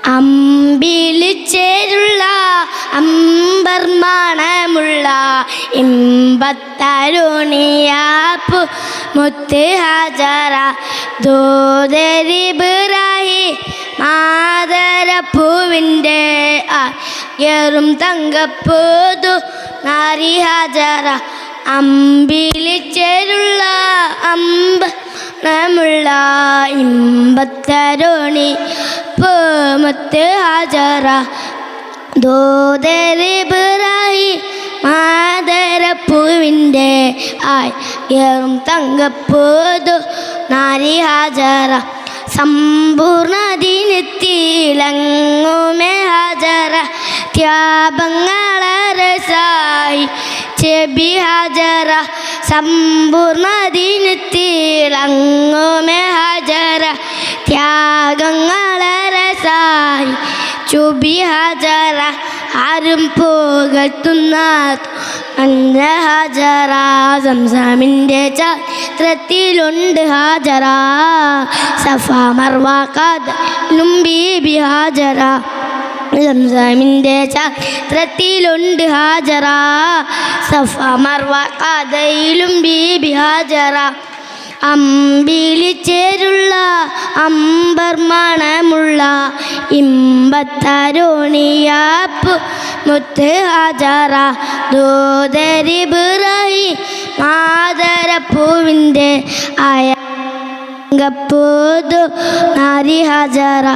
അമ്പിളിച്ചേരുള്ള അമ്പർ മണമുള്ള ഇമ്പത്തരുണിയാപ്പു മുത്ത് ഹാജറ ദൂതരിബ്രാഹിം മാതരപ്പൂവിൻ്റെ ഏറും തങ്കപ്പൂതു നാരി ഹാജറ അമ്പിളിച്ചേരുള്ള അമ്പമുള്ള ഇമ്പത്തരുണി പൂമുത്ത് ഹാജറ ദൂതരിബ്രാഹിം മാതരപ്പൂവിൻ്റെ ഏറും തങ്കപ്പൂതു നാരി ഹാജറ സമ്പൂർണ്ണ ദിനത്തിലങ്ങുമേ ഹാജറ ത്യാഗങ്ങളരസായി ചെബി ഹാജറ സമ്പൂർണ്ണ ദിനത്തിലങ്ങുമേ ഹാജറ ത്യാഗങ്ങളരസായി ചുബി ഹാജറ ആരും പുകഴ്ത്തുന്ന അന്ന ഹാജറ സംസാമിൻ്റെ ചരിത്രത്തിലുണ്ട് ഹാജറ സഫ മർവ ഖദലും ബീബി ഹാജറ സംസാമിൻ്റെ ചരിത്രത്തിലുണ്ട് ഹാജറ സഫ മർവ ഖദയിലും ബീബി ഹാജറ അമ്പിളിച്ചേരുള്ള അമ്പർ മണമുള്ള ഇമ്പത്തരുണിയാപ്പു മുത്ത് ഹാജറ ദൂതരിബ്രാഹിം മാതരപ്പൂവിൻ്റെ അയങ്കപ്പൂതു നാരി ഹാജറ